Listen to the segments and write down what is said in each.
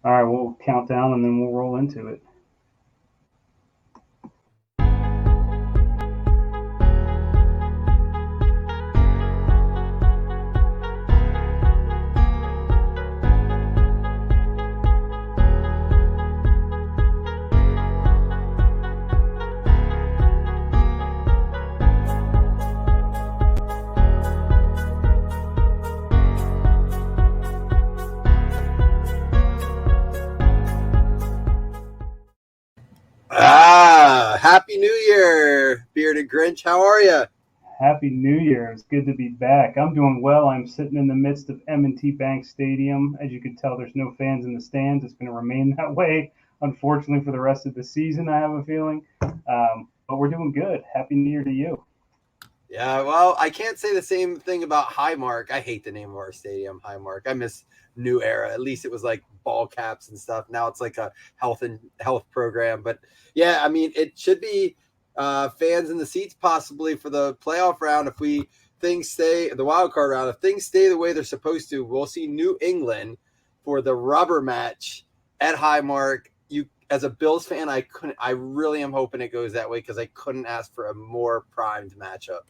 All right, we'll count down and then we'll roll into it. Happy New Year, Bearded Grinch. How are you? Happy New Year. It's good to be back. I'm doing well. I'm sitting in the midst of M&T Bank Stadium. As you can tell, there's no fans in the stands. It's going to remain that way, unfortunately, for the rest of the season, I have a feeling. But we're doing good. Happy New Year to you. Yeah, well, I can't say the same thing about Highmark. I hate the name of our stadium, Highmark. I miss New Era. At least it was like ball caps and stuff. Now it's like a health program. But yeah, I mean, it should be fans in the seats possibly for the playoff round if things stay the wild card round. If things stay the way they're supposed to, we'll see New England for the rubber match at Highmark. You as a Bills fan, I really am hoping it goes that way because I couldn't ask for a more primed matchup.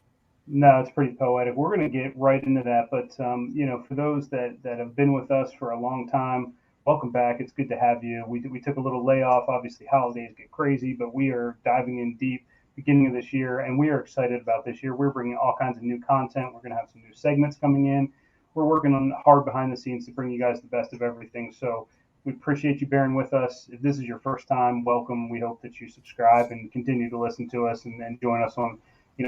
No, it's pretty poetic. We're going to get right into that. But, for those that have been with us for a long time, welcome back. It's good to have you. We took a little layoff. Obviously, holidays get crazy, but we are diving in deep beginning of this year, and we are excited about this year. We're bringing all kinds of new content. We're going to have some new segments coming in. We're working on hard behind the scenes to bring you guys the best of everything. So we appreciate you bearing with us. If this is your first time, welcome. We hope that you subscribe and continue to listen to us and join us on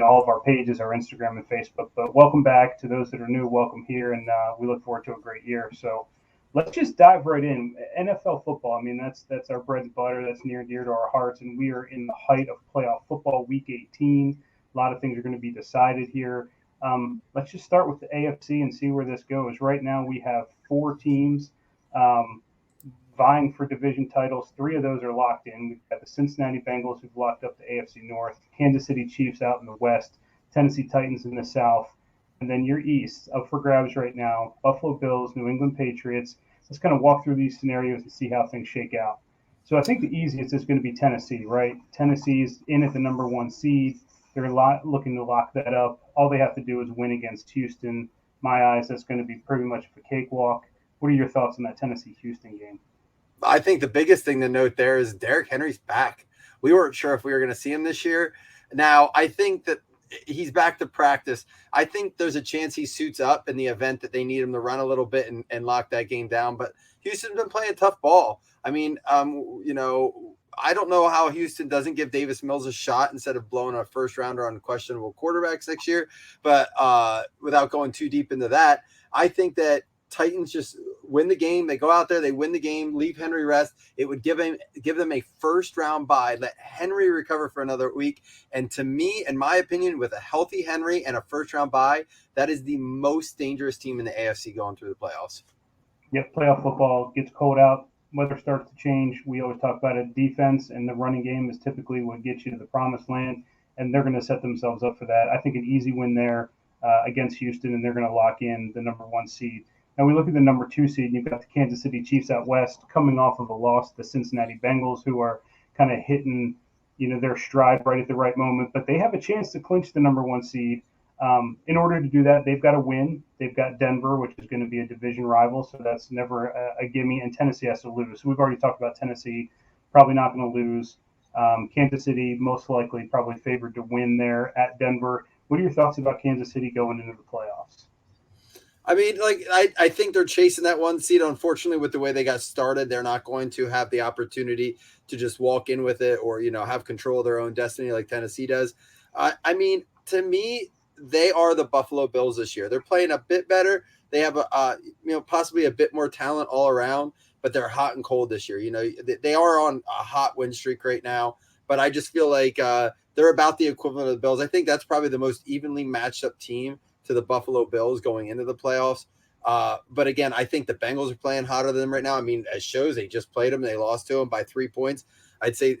all of our pages, our Instagram and Facebook. But welcome back to those that are new. Welcome here, and we look forward to a great year. So let's just dive right in. NFL football. I mean, that's our bread and butter. That's near and dear to our hearts, and we are in the height of playoff football, Week 18. A lot of things are going to be decided here. Let's just start with the AFC and see where this goes. Right now, we have four teams. Um, Vying for division titles. Three of those are locked in. We've got the Cincinnati Bengals who've locked up the AFC North, Kansas City Chiefs out in the West, Tennessee Titans in the South, and then your East up for grabs right now. Buffalo Bills, New England Patriots. Let's kind of walk through these scenarios and see how things shake out. So I think the easiest is going to be Tennessee, right? Tennessee's in at the number one seed. They're looking to lock that up. All they have to do is win against Houston. My eyes, that's going to be pretty much a cakewalk. What are your thoughts on that Tennessee Houston game? I think the biggest thing to note there is Derrick Henry's back. We weren't sure if we were going to see him this year. Now, I think that he's back to practice. I think there's a chance he suits up in the event that they need him to run a little bit and lock that game down. But Houston's been playing tough ball. I mean, I don't know how Houston doesn't give Davis Mills a shot instead of blowing a first rounder on questionable quarterbacks next year. But without going too deep into that, I think that Titans just win the game. They go out there, they win the game, leave Henry rest. It would give them a first round bye, let Henry recover for another week. And to me, in my opinion, with a healthy Henry and a first round bye, that is the most dangerous team in the AFC going through the playoffs. Yep, playoff football gets cold out. Weather starts to change. We always talk about it. Defense and the running game is typically what gets you to the promised land, and they're going to set themselves up for that. I think an easy win there against Houston, and they're going to lock in the number one seed. Now we look at the number two seed, and you've got the Kansas City Chiefs out west coming off of a loss to the Cincinnati Bengals, who are kind of hitting, their stride right at the right moment. But they have a chance to clinch the number one seed. In order to do that, they've got to win. They've got Denver, which is going to be a division rival, so that's never a gimme. And Tennessee has to lose. So we've already talked about Tennessee, probably not going to lose. Kansas City, most likely, probably favored to win there at Denver. What are your thoughts about Kansas City going into the playoffs? I mean, I think they're chasing that one seed. Unfortunately, with the way they got started, they're not going to have the opportunity to just walk in with it or, have control of their own destiny like Tennessee does. I mean, to me, they are the Buffalo Bills this year. They're playing a bit better. They have possibly a bit more talent all around, but they're hot and cold this year. They are on a hot win streak right now, but I just feel like they're about the equivalent of the Bills. I think that's probably the most evenly matched up team to the Buffalo Bills going into the playoffs. But again, I think the Bengals are playing hotter than them right now. I mean, as shows, they just played them. They lost to them by 3 points. I'd say,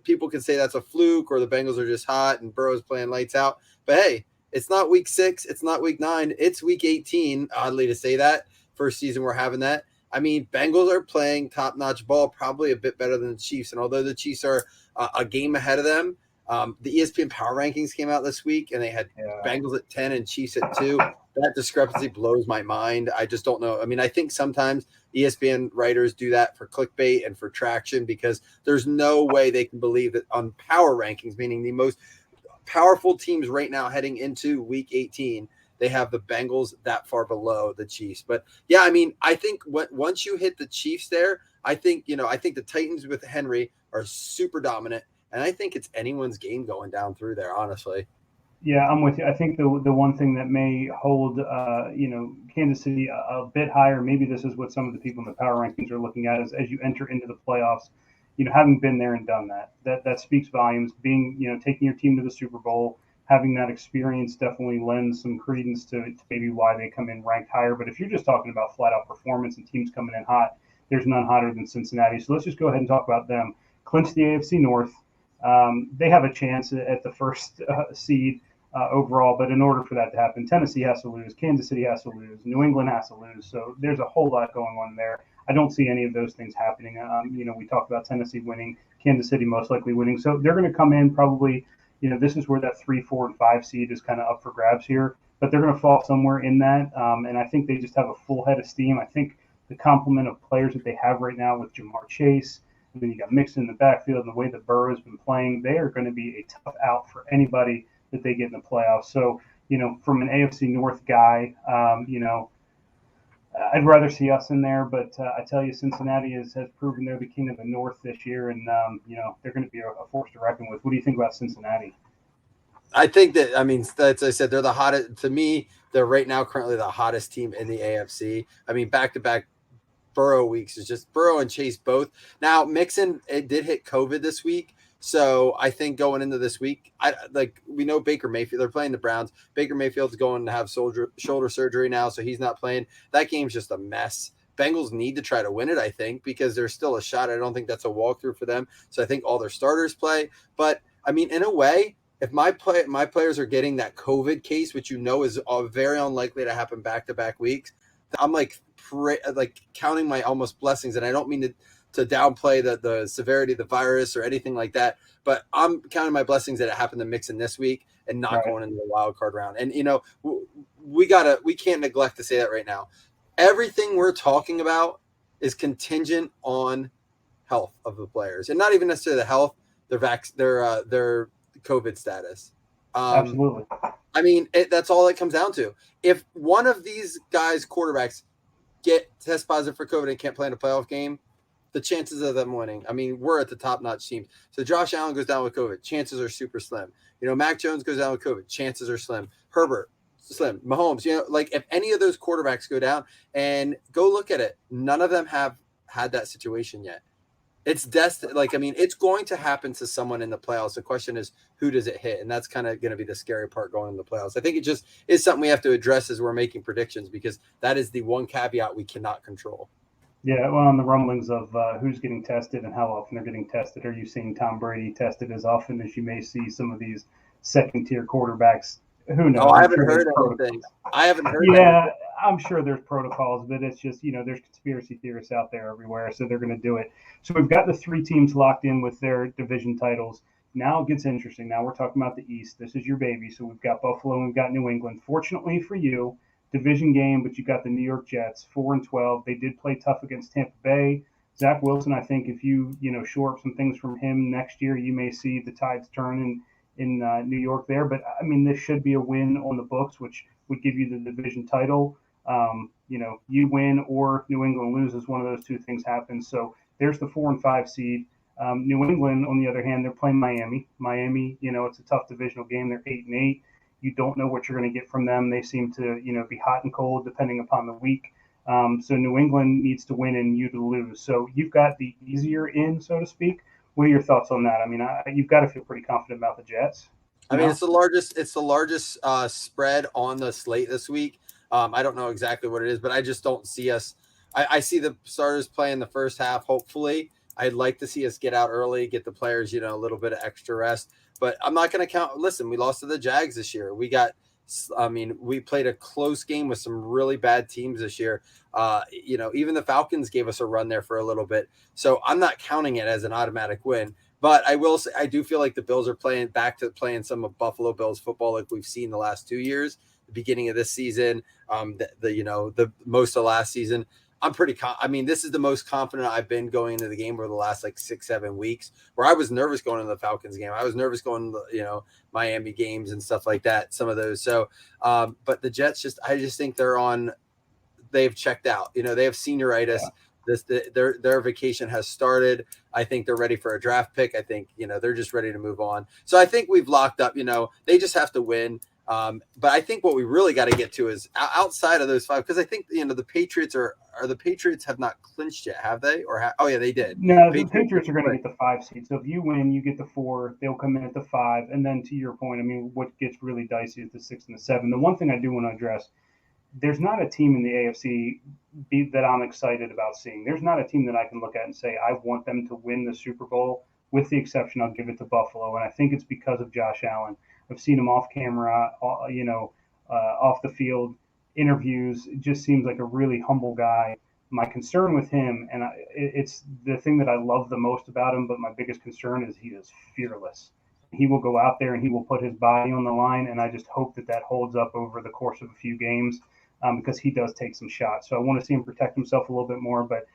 people can say that's a fluke or the Bengals are just hot and Burrow's playing lights out. But hey, it's not week 6. It's not week 9. It's week 18. Oddly to say that. First season we're having that. I mean, Bengals are playing top-notch ball, probably a bit better than the Chiefs. And although the Chiefs are a game ahead of them, the ESPN Power Rankings came out this week, and they had Bengals at 10 and Chiefs at 2. That discrepancy blows my mind. I just don't know. I mean, I think sometimes ESPN writers do that for clickbait and for traction because there's no way they can believe that on power rankings, meaning the most powerful teams right now heading into week 18, they have the Bengals that far below the Chiefs. But yeah, I mean, I think once you hit the Chiefs there, I think the Titans with Henry are super dominant. And I think it's anyone's game going down through there, honestly. Yeah, I'm with you. I think the one thing that may hold, Kansas City a bit higher, maybe this is what some of the people in the power rankings are looking at, is as you enter into the playoffs, having been there and done that speaks volumes. Being, taking your team to the Super Bowl, having that experience definitely lends some credence to maybe why they come in ranked higher. But if you're just talking about flat out performance and teams coming in hot, there's none hotter than Cincinnati. So let's just go ahead and talk about them. Clinch the AFC North. They have a chance at the first seed. Overall, but in order for that to happen, Tennessee has to lose, Kansas City has to lose, New England has to lose. So there's a whole lot going on there. I don't see any of those things happening. We talked about Tennessee winning, Kansas City most likely winning. So they're going to come in probably, this is where that 3, 4, and 5 seed is kind of up for grabs here, but they're going to fall somewhere in that. And I think they just have a full head of steam. I think the complement of players that they have right now with Jamar Chase, and then you got Mixon in the backfield, and the way that Burrow's been playing, they are going to be a tough out for anybody that they get in the playoffs. So, from an AFC North guy, I'd rather see us in there, but I tell you, Cincinnati has proven they're the king of the North this year, and, they're going to be a force to reckon with. What do you think about Cincinnati? I think that, as I said, they're the hottest. To me, they're right now currently the hottest team in the AFC. I mean, back-to-back Burrow weeks is just Burrow and Chase both. Now, Mixon, it did hit COVID this week. So I think going into this week, we know Baker Mayfield, they're playing the Browns. Baker Mayfield's going to have shoulder surgery now, so he's not playing. That game's just a mess. Bengals need to try to win it, I think, because there's still a shot. I don't think that's a walkthrough for them. So I think all their starters play. But, I mean, in a way, if my players are getting that COVID case, which is very unlikely to happen back-to-back weeks, I'm counting my almost blessings, and I don't mean to downplay the severity of the virus or anything like that, but I'm counting my blessings that it happened to Mixon this week and not going into the wild card round. And we can't neglect to say that right now. Everything we're talking about is contingent on health of the players, and not even necessarily the health, their COVID status. Absolutely. I mean, that's all it comes down to. If one of these guys' quarterbacks get test positive for COVID and can't play in a playoff game, the chances of them winning, I mean, we're at the top-notch team. So Josh Allen goes down with COVID, chances are super slim. Mac Jones goes down with COVID, chances are slim. Herbert, slim. Mahomes, if any of those quarterbacks go down, and go look at it, none of them have had that situation yet. It's destined. It's going to happen to someone in the playoffs. The question is, who does it hit? And that's kind of going to be the scary part going in the playoffs. I think it just is something we have to address as we're making predictions, because that is the one caveat we cannot control. Yeah, well, on the rumblings of who's getting tested and how often they're getting tested, are you seeing Tom Brady tested as often as you may see some of these second-tier quarterbacks? Who knows? I haven't heard anything. I haven't heard anything. I'm sure there's protocols, but it's just, there's conspiracy theorists out there everywhere, so they're going to do it. So we've got the 3 teams locked in with their division titles. Now it gets interesting. Now we're talking about the East. This is your baby. So we've got Buffalo and we've got New England. Fortunately for you, division game, but you got the New York Jets, 4-12. They did play tough against Tampa Bay. Zach Wilson, I think if you shore up some things from him next year, you may see the tides turn in New York there. But, I mean, this should be a win on the books, which would give you the division title. You win or New England loses, one of those two things happens. So there's the 4 and 5 seed. New England, on the other hand, they're playing Miami. Miami, it's a tough divisional game. They're 8-8. You don't know what you're going to get from them. They seem to, be hot and cold depending upon the week. So New England needs to win and you to lose. So you've got the easier in, so to speak. What are your thoughts on that? I mean, you've got to feel pretty confident about the Jets. I mean, it's the largest spread on the slate this week. I don't know exactly what it is, but I just don't see us. I see the starters playing the first half. Hopefully, I'd like to see us get out early, get the players, a little bit of extra rest. But I'm not going to count. Listen, we lost to the Jags this year. We got I mean, we played a close game with some really bad teams this year. Even the Falcons gave us a run there for a little bit. So I'm not counting it as an automatic win. But I will say, I do feel like the Bills are playing back to playing some of Buffalo Bills football like we've seen the last 2 years, the beginning of this season, the most of last season. I'm this is the most confident I've been going into the game over the last like 6-7 weeks, where I was nervous going into the Falcons game. I was nervous going to the, Miami games and stuff like that, some of those. So, but the Jets I just think they've checked out. They have senioritis. Yeah. Their vacation has started. I think they're ready for a draft pick. I think, they're just ready to move on. So I think we've locked up, they just have to win. But I think what we really got to get to is outside of those 5, because I think, the Patriots the Patriots have not clinched yet, have they? Oh yeah, they did. No, the Patriots are going to get the 5 seed. So if you win, you get the 4. They'll come in at the 5. And then to your point, what gets really dicey is the 6 and the 7. The one thing I do want to address, there's not a team in the AFC that I'm excited about seeing. There's not a team that I can look at and say, I want them to win the Super Bowl, with the exception I'll give it to Buffalo. And I think it's because of Josh Allen. I've seen him off camera, off the field, interviews. It just seems like a really humble guy. My concern with him, and it's the thing that I love the most about him, but my biggest concern is he is fearless. He will go out there and he will put his body on the line, and I just hope that holds up over the course of a few games, because he does take some shots. So I want to see him protect himself a little bit more, but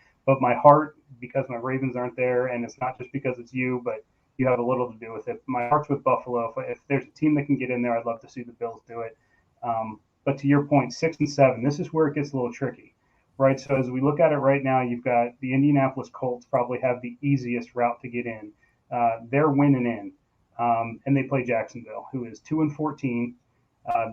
my heart, because my Ravens aren't there, and it's not just because it's you, but you have a little to do with it. My heart's with Buffalo. If there's a team that can get in there, I'd love to see the Bills do it. But to your point, 6 and 7, this is where it gets a little tricky, right? So as we look at it right now, you've got the Indianapolis Colts probably have the easiest route to get in. They're winning in, and they play Jacksonville, who is 2-14.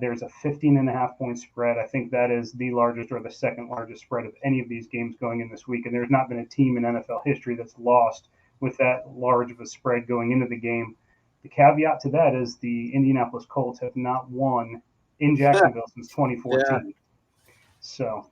There's a 15.5-point spread. I think that is the largest or the second largest spread of any of these games going in this week. And there's not been a team in NFL history that's lost with that large of a spread going into the game. The caveat to that is the Indianapolis Colts have not won in Jacksonville since 2014. Yeah. So.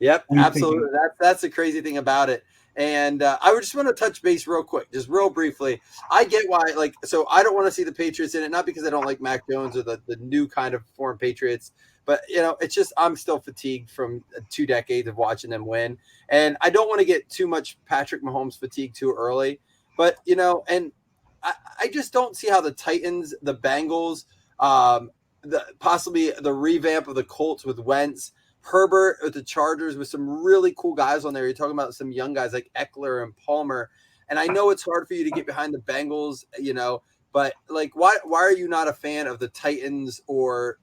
Yep, absolutely. That's the crazy thing about it. And I would just want to touch base real quick, just real briefly. I get why, so I don't want to see the Patriots in it, not because I don't like Mac Jones or the new kind of foreign Patriots, but, it's just I'm still fatigued from 2 decades of watching them win. And I don't want to get too much Patrick Mahomes fatigue too early. But, and I just don't see how the Titans, the Bengals, possibly the revamp of the Colts with Wentz, Herbert with the Chargers with some really cool guys on there. You're talking about some young guys like Eckler and Palmer. And I know it's hard for you to get behind the Bengals, but why are you not a fan of the Titans or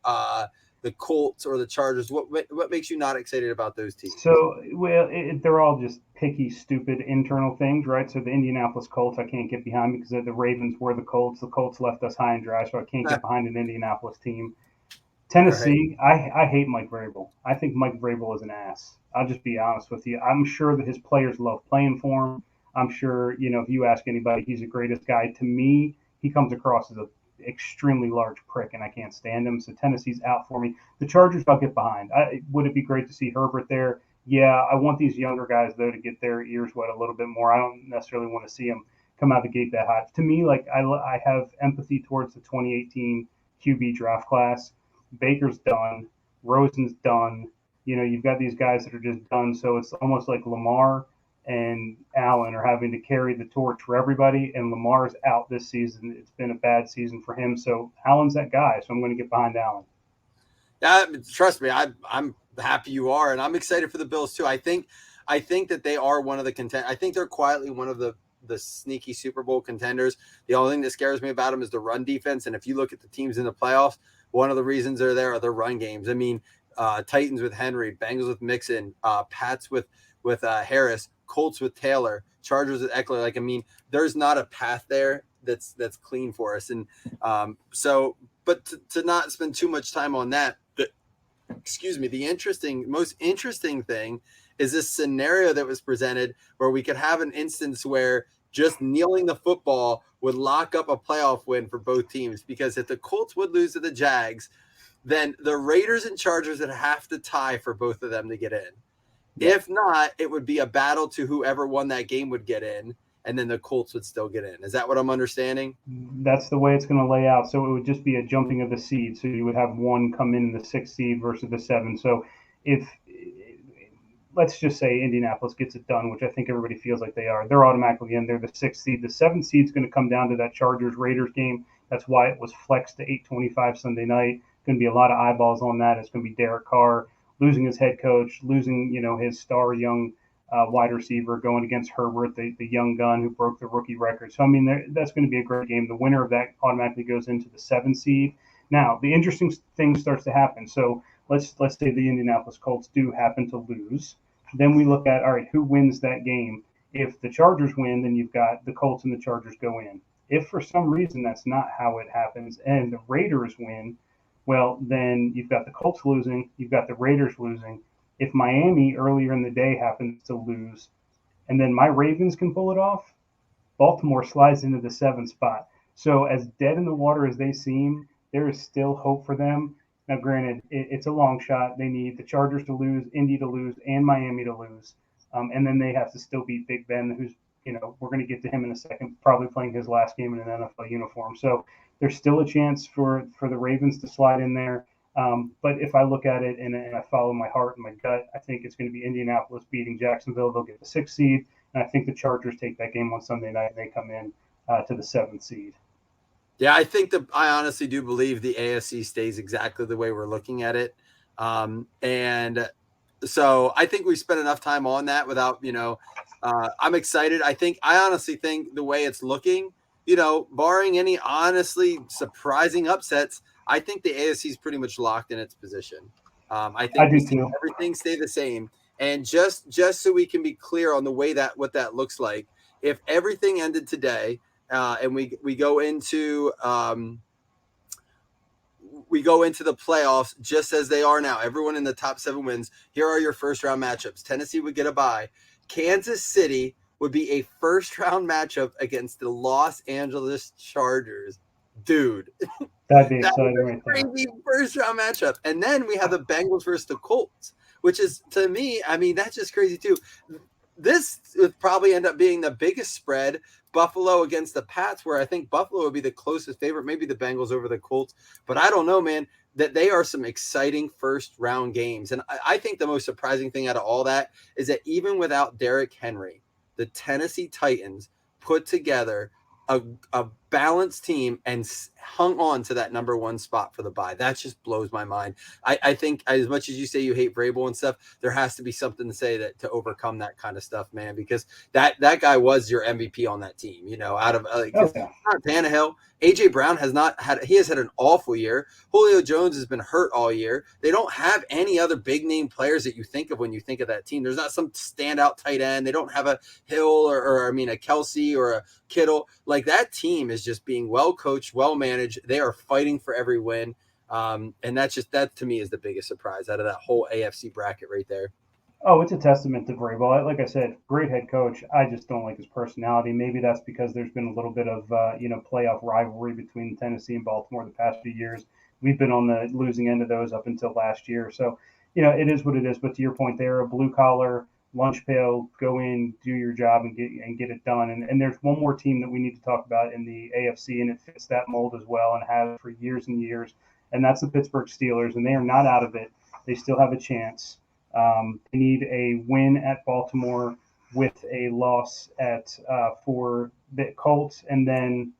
the Colts or the Chargers? What makes you not excited about those teams? So, they're all just picky, stupid internal things, right? So the Indianapolis Colts, I can't get behind because the Ravens were the Colts. The Colts left us high and dry, so I can't get behind an Indianapolis team. Tennessee, right. I hate Mike Vrabel. I think Mike Vrabel is an ass. I'll just be honest with you. I'm sure that his players love playing for him. I'm sure, if you ask anybody, he's the greatest guy. To me, he comes across as an extremely large prick, and I can't stand him. So Tennessee's out for me. The Chargers, I'll get behind. Would it be great to see Herbert there? Yeah, I want these younger guys, though, to get their ears wet a little bit more. I don't necessarily want to see them come out the gate that hot. To me, I have empathy towards the 2018 QB draft class. Baker's done. Rosen's done. You've got these guys that are just done. So it's almost like Lamar and Allen are having to carry the torch for everybody. And Lamar's out this season. It's been a bad season for him. So Allen's that guy. So I'm going to get behind Allen. Trust me, I'm happy you are. And I'm excited for the Bills too. I think that they are one of the contenders. I think they're quietly one of the sneaky Super Bowl contenders. The only thing that scares me about them is the run defense. And if you look at the teams in the playoffs, one of the reasons they're there are their run games. Titans with Henry, Bengals with Mixon, Pats with Harris, Colts with Taylor, Chargers with Eckler. There's not a path there that's clean for us. And but to not spend too much time on that, the most interesting thing is this scenario that was presented where we could have an instance where just kneeling the football would lock up a playoff win for both teams, because if the Colts would lose to the Jags, then the Raiders and Chargers would have to tie for both of them to get in. Yeah. If not, it would be a battle to whoever won that game would get in. and then the Colts would still get in. Is that what I'm understanding? That's the way it's going to lay out. So it would just be a jumping of the seed. So you would have one come in the 6th seed versus the 7. So if let's just say Indianapolis gets it done, which I think everybody feels like they are, they're automatically in. They're the 6th seed. The 7th seed is going to come down to that Chargers Raiders game. That's why it was flexed to 8:25 Sunday night. Going to be a lot of eyeballs on that. It's going to be Derek Carr losing his head coach, losing his star young wide receiver, going against Herbert, the young gun who broke the rookie record. So I mean, that's going to be a great game. The winner of that automatically goes into the 7th seed. Now the interesting thing starts to happen. So let's say the Indianapolis Colts do happen to lose. Then we look at, all right, who wins that game? If the Chargers win, then you've got the Colts and the Chargers go in. If for some reason that's not how it happens and the Raiders win, well, then you've got the Colts losing, you've got the Raiders losing. If Miami earlier in the day happens to lose, and then my Ravens can pull it off, Baltimore slides into the 7th spot. So as dead in the water as they seem, there is still hope for them. Now, granted, it's a long shot. They need the Chargers to lose, Indy to lose, and Miami to lose. And then they have to still beat Big Ben, who's, we're going to get to him in a second, probably playing his last game in an NFL uniform. So there's still a chance for the Ravens to slide in there. But if I look at it and I follow my heart and my gut, I think it's going to be Indianapolis beating Jacksonville. They'll get the 6th seed. And I think the Chargers take that game on Sunday night and they come in to the 7th seed. Yeah, I honestly do believe the AFC stays exactly the way we're looking at it. And so I think we spent enough time on that without, I'm excited. I honestly think the way it's looking, barring any honestly surprising upsets, I think the AFC is pretty much locked in its position. I think we see everything stay the same. And just so we can be clear on the way what that looks like, if everything ended today, and we go into the playoffs just as they are now. Everyone in the top 7 wins. Here are your first round matchups. Tennessee would get a bye. Kansas City would be a first round matchup against the Los Angeles Chargers. Dude, that'd be exciting right there. Crazy first round matchup. And then we have the Bengals versus the Colts, which is, to me, I mean, that's just crazy too. This would probably end up being the biggest spread. Buffalo against the Pats, where I think Buffalo would be the closest favorite, maybe the Bengals over the Colts. But I don't know, man, that they are some exciting first round games. And I think the most surprising thing out of all that is that even without Derrick Henry, the Tennessee Titans put together a balanced team and hung on to that number 1 spot for the bye. That just blows my mind. I think as much as you say you hate Vrabel and stuff, there has to be something to say that to overcome that kind of stuff, man, because that guy was your MVP on that team, out of Tannehill. AJ Brown has had an awful year. Julio Jones has been hurt all year. They don't have any other big name players that you think of when you think of that team. There's not some standout tight end. They don't have a Hill or a Kelsey or a Kittle. Like, that team is just being well coached, well managed. They are fighting for every win. And that to me is the biggest surprise out of that whole AFC bracket right there. Oh, it's a testament to Vrabel. Like I said, great head coach. I just don't like his personality. Maybe that's because there's been a little bit of, playoff rivalry between Tennessee and Baltimore the past few years. We've been on the losing end of those up until last year. So, it is what it is. But to your point, they're a blue collar lunch pail. Go in, do your job, and get it done. And there's one more team that we need to talk about in the AFC, and it fits that mold as well, and has for years and years. And that's the Pittsburgh Steelers, and they are not out of it. They still have a chance. They need a win at Baltimore with a loss for the Colts, and then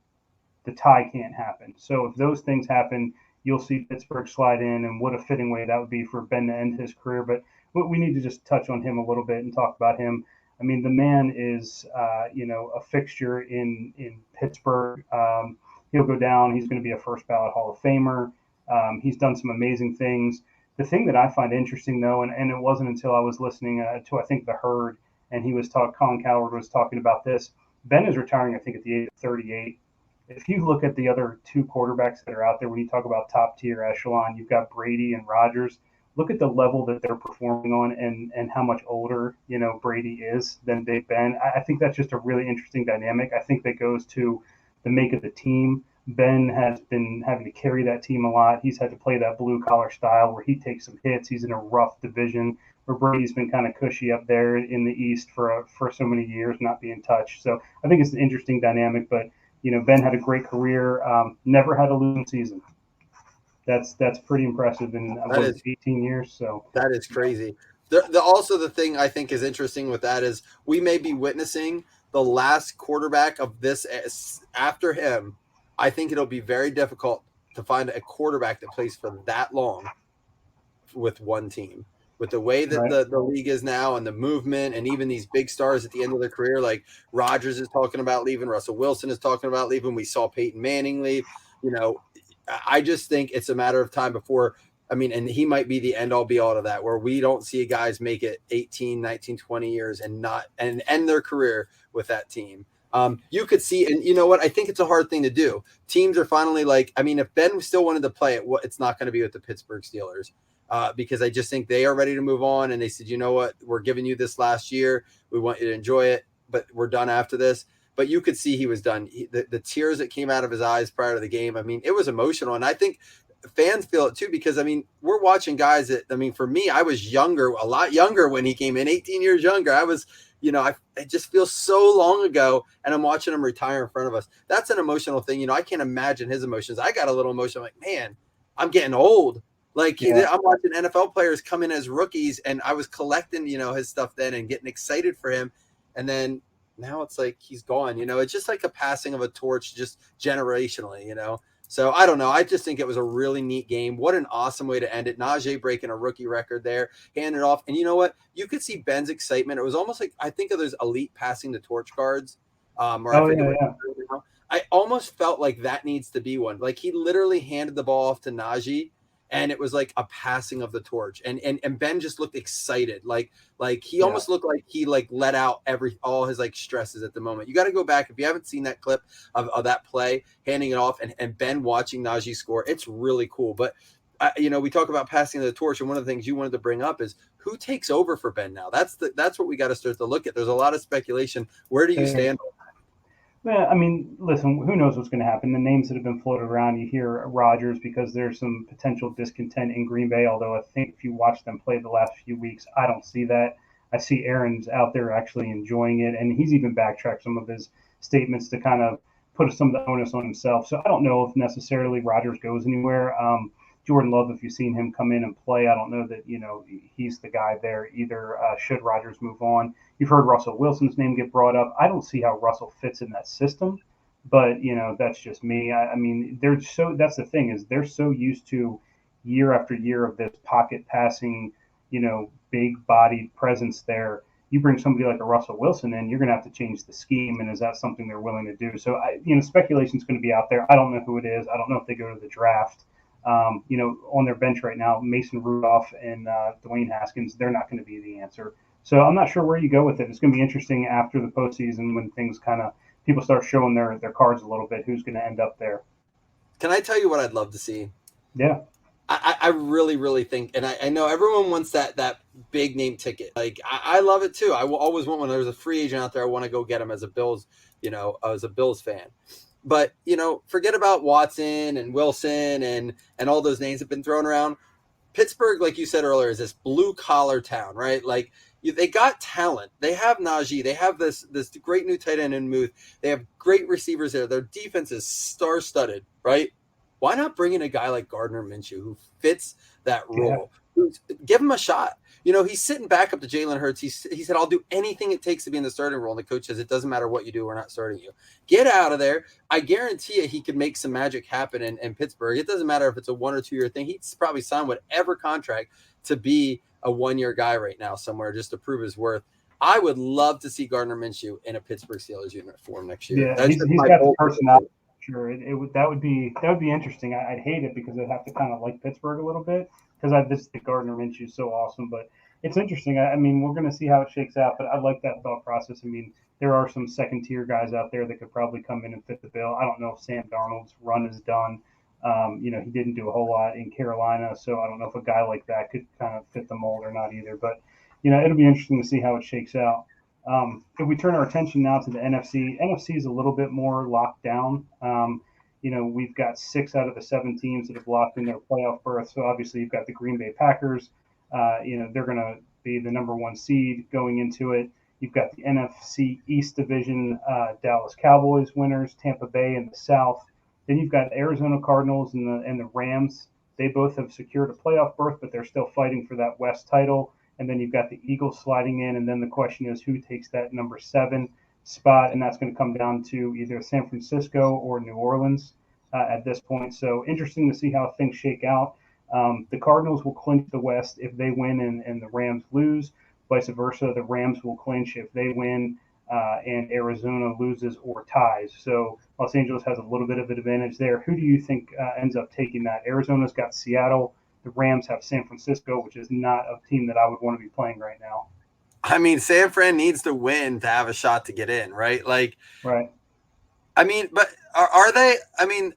the tie can't happen. So if those things happen, you'll see Pittsburgh slide in, and what a fitting way that would be for Ben to end his career. But we need to just touch on him a little bit and talk about him. I mean, the man is, a fixture in Pittsburgh. He'll go down. He's going to be a first ballot Hall of Famer. He's done some amazing things. The thing that I find interesting, though, and it wasn't until I was listening to, I think, The Herd, and Colin Cowherd was talking about this. Ben is retiring, I think, at the age of 38. If you look at the other 2 quarterbacks that are out there, when you talk about top tier echelon, you've got Brady and Rodgers. Look at the level that they're performing on and how much older, Brady is than Big Ben. I think that's just a really interesting dynamic. I think that goes to the make of the team. Ben has been having to carry that team a lot. He's had to play that blue collar style where he takes some hits. He's in a rough division where Brady's been kind of cushy up there in the East for so many years, not being touched. So I think it's an interesting dynamic. But Ben had a great career, never had a losing season. That's pretty impressive in That is 18 years. So that is crazy. Also, the thing I think is interesting with that is we may be witnessing the last quarterback of this after him. I think it'll be very difficult to find a quarterback that plays for that long with one team. With the way that right. the league is now and the movement and even these big stars at the end of their career, like Rodgers is talking about leaving, Russell Wilson is talking about leaving. We saw Peyton Manning leave. I just think it's a matter of time before, and he might be the end all be all to that, where we don't see guys make it 18, 19, 20 years and end their career with that team. You could see, and you know what? I think it's a hard thing to do. Teams are finally like, if Ben still wanted to play it, it's not going to be with the Pittsburgh Steelers. Because I just think they are ready to move on. And they said, you know what, we're giving you this last year. We want you to enjoy it, but we're done after this. But you could see he was done. The tears that came out of his eyes prior to the game, it was emotional. And I think fans feel it too, because, we're watching guys that, for me, I was younger, a lot younger when he came in, 18 years younger. I was, it just feels so long ago, and I'm watching him retire in front of us. That's an emotional thing. I can't imagine his emotions. I got a little emotional, like, man, I'm getting old. Like I'm watching NFL players come in as rookies, and I was collecting, his stuff then and getting excited for him. And then now it's like he's gone. It's just like a passing of a torch, just generationally. So I don't know. I just think it was a really neat game. What an awesome way to end it. Najee breaking a rookie record there, handing it off. And you know what? You could see Ben's excitement. It was almost like, I think of those elite passing the torch cards. I almost felt like that needs to be one. Like he literally handed the ball off to Najee, and it was like a passing of the torch. And Ben just looked excited. Like he almost looked like he let out all his stresses at the moment. You got to go back. If you haven't seen that clip of that play, handing it off and Ben watching Najee score, it's really cool. But we talk about passing the torch, and one of the things you wanted to bring up is who takes over for Ben now. That's what we got to start to look at. There's a lot of speculation. Where do you stand on that? Yeah, listen, who knows what's going to happen? The names that have been floated around, you hear Rodgers because there's some potential discontent in Green Bay, although I think if you watch them play the last few weeks, I don't see that. I see Aaron's out there actually enjoying it, and he's even backtracked some of his statements to kind of put some of the onus on himself. So I don't know if necessarily Rodgers goes anywhere. Jordan Love, if you've seen him come in and play, I don't know that, he's the guy there either. Should Rodgers move on? You've heard Russell Wilson's name get brought up. I don't see how Russell fits in that system, but, that's just me. That's the thing is they're so used to year after year of this pocket passing, big body presence there. You bring somebody like a Russell Wilson in, you're going to have to change the scheme. And is that something they're willing to do? So, speculation is going to be out there. I don't know who it is. I don't know if they go to the draft. On their bench right now, Mason Rudolph and Dwayne Haskins, they're not going to be the answer. So I'm not sure where you go with it. It's going to be interesting after the postseason when things people start showing their cards a little bit, who's going to end up there. Can I tell you what I'd love to see? Yeah. I really, really think, and I know everyone wants that big name ticket. Like I love it too. I will always want one. There's a free agent out there. I want to go get him as a Bills fan. But, forget about Watson and Wilson and all those names have been thrown around. Pittsburgh, like you said earlier, is this blue-collar town, right? Like, they got talent. They have Najee. They have this great new tight end in Muth. They have great receivers there. Their defense is star-studded, right? Why not bring in a guy like Gardner Minshew who fits that role? Give him a shot. He's sitting back up to Jalen Hurts. He said, I'll do anything it takes to be in the starting role. And the coach says, it doesn't matter what you do. We're not starting you. Get out of there. I guarantee you he could make some magic happen in Pittsburgh. It doesn't matter if it's a 1 or 2 year thing. He'd probably sign whatever contract to be a 1 year guy right now somewhere just to prove his worth. I would love to see Gardner Minshew in a Pittsburgh Steelers uniform next year. Yeah, he's got the personality. Sure, that would be interesting. I'd hate it because I'd have to kind of like Pittsburgh a little bit because I just think Gardner Minshew is so awesome. But it's interesting. We're going to see how it shakes out. But I like that thought process. There are some second tier guys out there that could probably come in and fit the bill. I don't know if Sam Darnold's run is done. He didn't do a whole lot in Carolina, so I don't know if a guy like that could kind of fit the mold or not either. But it'll be interesting to see how it shakes out. If we turn our attention now to the NFC is a little bit more locked down. We've got 6 out of the 7 teams that have locked in their playoff berth. So obviously you've got the Green Bay Packers. They're going to be the number 1 seed going into it. You've got the NFC East Division, Dallas Cowboys winners, Tampa Bay in the South. Then you've got Arizona Cardinals and the Rams. They both have secured a playoff berth, but they're still fighting for that West title. And then you've got the Eagles sliding in, and then the question is who takes that number 7 spot, and that's going to come down to either San Francisco or New Orleans at this point. So interesting to see how things shake out. The Cardinals will clinch the West if they win and the Rams lose. Vice versa, the Rams will clinch if they win and Arizona loses or ties. So Los Angeles has a little bit of an advantage there. Who do you think ends up taking that? Arizona's got Seattle. The Rams have San Francisco, which is not a team that I would want to be playing right now. I mean, San Fran needs to win to have a shot to get in, right? Like, right. I mean, but are they? I mean,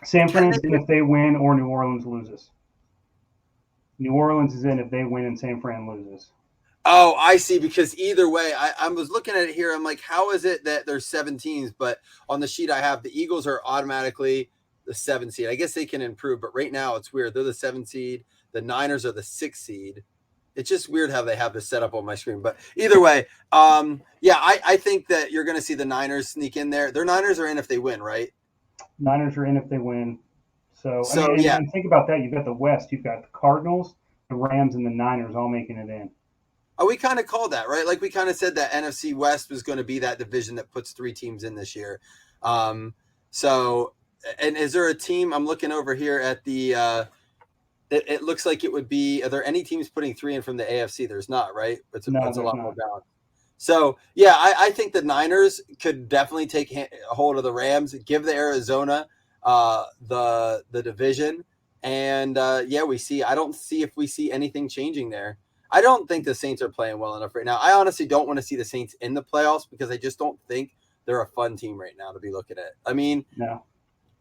San Fran's in if they win or New Orleans loses. New Orleans is in if they win and San Fran loses. Oh, I see. Because either way, I was looking at it here. I'm like, how is it that there's 7 teams, but on the sheet I have the Eagles are automatically the 7 seed. I guess they can improve, but right now it's weird. They're the 7 seed. The Niners are the 6 seed. It's just weird how they have this set up on my screen. But either way, yeah, I think that you're going to see the Niners sneak in there. Their Niners are in if they win, right? Niners are in if they win. So I mean, and think about that. You've got the West. You've got the Cardinals, the Rams, and the Niners all making it in. Oh, we kind of called that, right? Like we kind of said that NFC West was going to be that division that puts 3 teams in this year. So, and is there a team? I'm looking over here at the it looks like it would be, are there any teams putting 3 in from the AFC? There's not, right? It's a lot more balanced. So, yeah, I think the Niners could definitely take a hold of the Rams, give the Arizona the division. And, yeah, I don't see if we see anything changing there. I don't think the Saints are playing well enough right now. I honestly don't want to see the Saints in the playoffs because I just don't think they're a fun team right now to be looking at. I mean, no.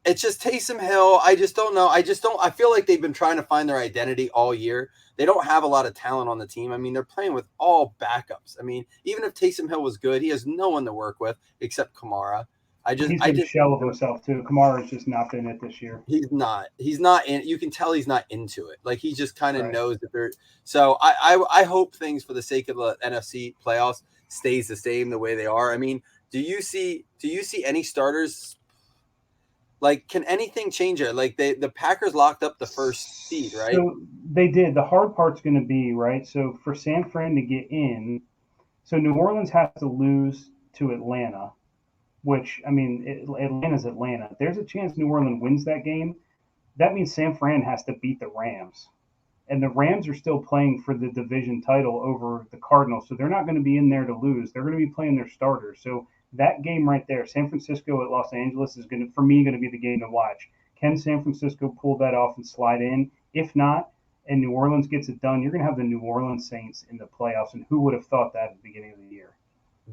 It's just Taysom Hill. I just don't know. I feel like they've been trying to find their identity all year. They don't have a lot of talent on the team. I mean, they're playing with all backups. I mean, even if Taysom Hill was good, he has no one to work with except Kamara. He's a shell of himself too. Kamara's just not been it this year. He's not in. You can tell he's not into it. Like he just kind of knows that they're. So I hope things for the sake of the NFC playoffs stays the same the way they are. I mean, do you see any starters? Like, can anything change it? Like the Packers locked up the first seed, right? So they did. The hard part's going to be right. So for San Fran to get in, so New Orleans has to lose to Atlanta. Which, I mean, Atlanta's Atlanta. If there's a chance New Orleans wins that game, that means San Fran has to beat the Rams. And the Rams are still playing for the division title over the Cardinals, so they're not going to be in there to lose. They're going to be playing their starters. So that game right there, San Francisco at Los Angeles, is going to be the game to watch. Can San Francisco pull that off and slide in? If not, and New Orleans gets it done, you're going to have the New Orleans Saints in the playoffs. And who would have thought that at the beginning of the year?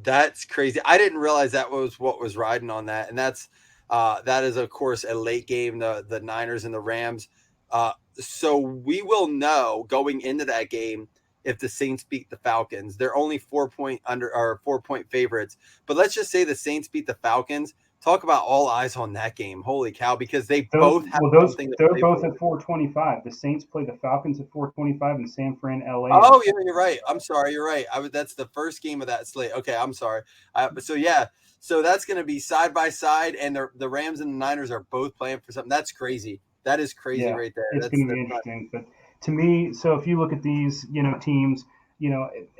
That's crazy. I didn't realize that was what was riding on that. And that is, of course, a late game, the Niners and the Rams. So we will know going into that game if the Saints beat the Falcons. They're only 4-point favorites. But let's just say the Saints beat the Falcons. Talk about all eyes on that game. Holy cow, because they're both at 425. The Saints play the Falcons at 425 and San Fran, LA. Oh, yeah, you're right. I'm sorry. You're right. That's the first game of that slate. Okay, I'm sorry. So that's going to be side by side, and the Rams and the Niners are both playing for something. That's crazy. That is crazy right there. It's going to be interesting. But to me, so if you look at these, teams,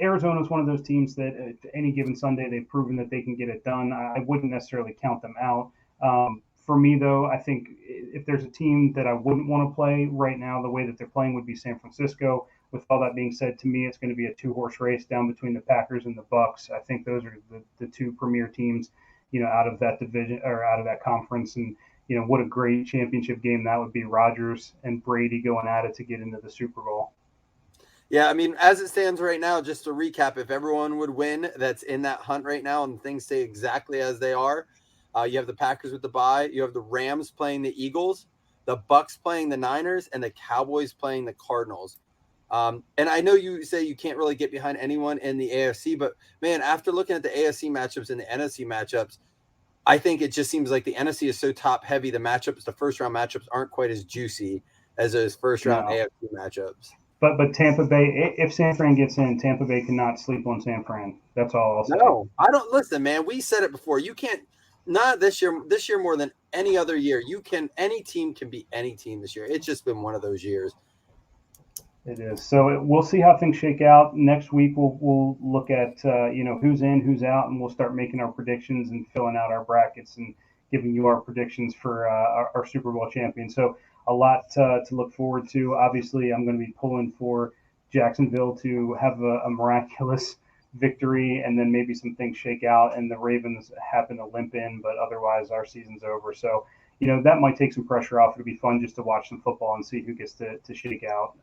Arizona is one of those teams that any given Sunday they've proven that they can get it done. I wouldn't necessarily count them out. For me, though, I think if there's a team that I wouldn't want to play right now, the way that they're playing would be San Francisco. With all that being said, to me, it's going to be a 2-horse race down between the Packers and the Bucks. I think those are the 2 premier teams, out of that division or out of that conference. And, what a great championship game that would be. Rodgers and Brady going at it to get into the Super Bowl. Yeah, I mean, as it stands right now, just to recap, if everyone would win that's in that hunt right now and things stay exactly as they are, you have the Packers with the bye, you have the Rams playing the Eagles, the Bucks playing the Niners, and the Cowboys playing the Cardinals. And I know you say you can't really get behind anyone in the AFC, but, man, after looking at the AFC matchups and the NFC matchups, I think it just seems like the NFC is so top-heavy. The first-round matchups aren't quite as juicy as those first-round AFC matchups. But Tampa Bay, if San Fran gets in, Tampa Bay cannot sleep on San Fran. That's all I'll say. No, I don't listen, man. We said it before. You can't not this year. This year more than any other year. Any team can beat any team this year. It's just been one of those years. It is. So we'll see how things shake out. Next week, we'll look at who's in, who's out, and we'll start making our predictions and filling out our brackets and giving you our predictions for our Super Bowl champion. So a lot to look forward to. Obviously, I'm going to be pulling for Jacksonville to have a miraculous victory, and then maybe some things shake out, and the Ravens happen to limp in, but otherwise our season's over. So that might take some pressure off. It'll be fun just to watch some football and see who gets to shake out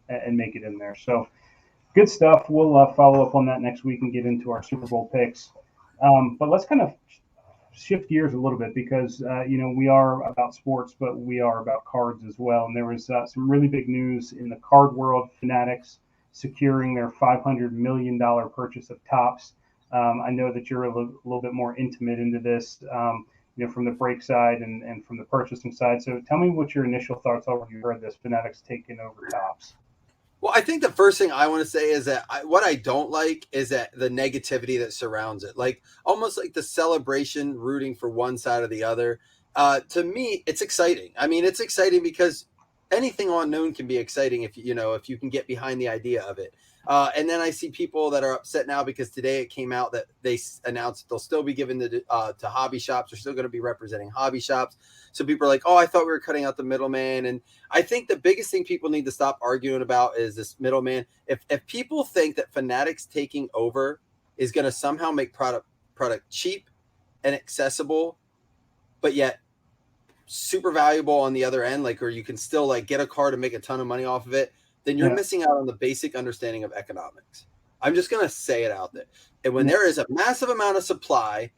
and make it in there. So good stuff. We'll follow up on that next week and get into our Super Bowl picks. But let's kind of shift gears a little bit because, we are about sports, but we are about cards as well. And there was some really big news in the card world. Fanatics securing their $500 million purchase of Topps. I know that you're a little bit more intimate into this. From the break side and from the purchasing side. So tell me what your initial thoughts are when you heard this Fanatics taking over Topps. Well, I think the first thing I want to say is that what I don't like is that the negativity that surrounds it, like almost like the celebration rooting for one side or the other. To me, it's exciting. I mean, it's exciting because anything unknown can be exciting if you can get behind the idea of it. And then I see people that are upset now because today it came out that they announced they'll still be given to hobby shops. They're still going to be representing hobby shops. So people are like, oh, I thought we were cutting out the middleman. And I think the biggest thing people need to stop arguing about is this middleman. If people think that Fanatics taking over is going to somehow make product cheap and accessible, but yet super valuable on the other end, or you can still get a card and make a ton of money off of it, then you're missing out on the basic understanding of economics. I'm just going to say it out there. And when there is a massive amount of supply,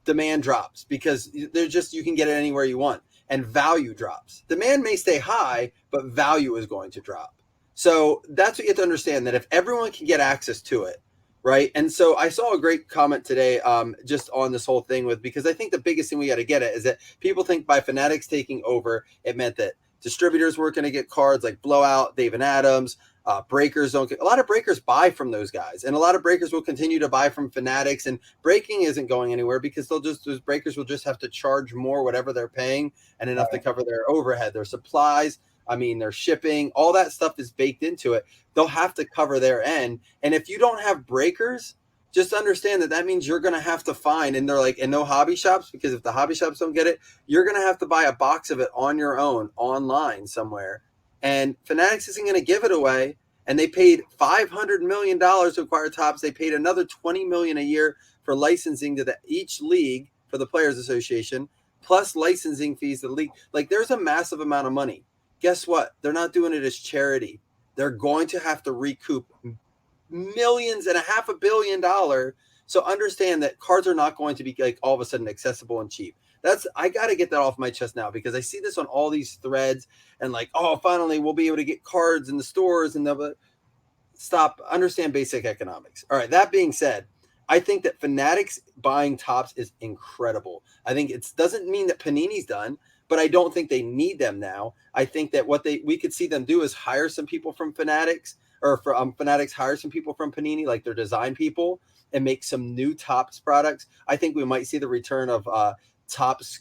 demand drops because you can get it anywhere you want, and value drops. Demand may stay high, but value is going to drop. So that's what you have to understand, that if everyone can get access to it, right? And so I saw a great comment today just on this whole thing because I think the biggest thing we got to get at is that people think by Fanatics taking over, it meant that distributors weren't going to get cards like Blowout, Dave and Adams, breakers don't get. A lot of breakers buy from those guys, and a lot of breakers will continue to buy from Fanatics. And breaking isn't going anywhere because those breakers will just have to charge more whatever they're paying and enough to cover their overhead, their supplies. I mean, their shipping, all that stuff is baked into it. They'll have to cover their end. And if you don't have breakers, just understand that means you're going to have to find, and they're like, and no hobby shops, because if the hobby shops don't get it, you're going to have to buy a box of it on your own online somewhere. And Fanatics isn't going to give it away. And they paid $500 million to acquire Topps. They paid another $20 million a year for licensing to each league for the Players Association, plus licensing fees to the league. There's a massive amount of money. Guess what? They're not doing it as charity. They're going to have to recoup millions and $500 million. So understand that cards are not going to be all of a sudden accessible and cheap. I got to get that off my chest now because I see this on all these threads and finally we'll be able to get cards in the stores and stop. Understand basic economics. All right. That being said, I think that Fanatics buying Topps is incredible. I think it doesn't mean that Panini's done, but I don't think they need them now. I think that what we could see them do is hire some people from Fanatics, or for Fanatics hire some people from Panini, like their design people, and make some new Topps products. I think we might see the return of Topps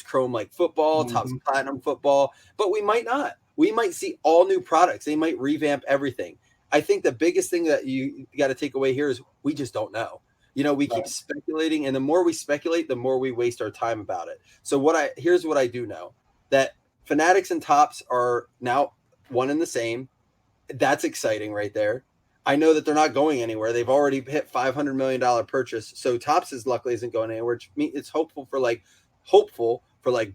Chrome football, Topps Platinum football, but we might not. We might see all new products. They might revamp everything. I think the biggest thing that you got to take away here is we just don't know. We keep speculating, and the more we speculate, the more we waste our time about it. So here's what I do know, that Fanatics and Topps are now one and the same. That's exciting right there. I know that they're not going anywhere. They've already hit $500 million purchase. So Topps luckily isn't going anywhere. It's hopeful for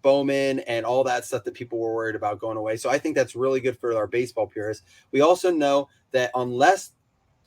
Bowman and all that stuff that people were worried about going away. So I think that's really good for our baseball purists. We also know that unless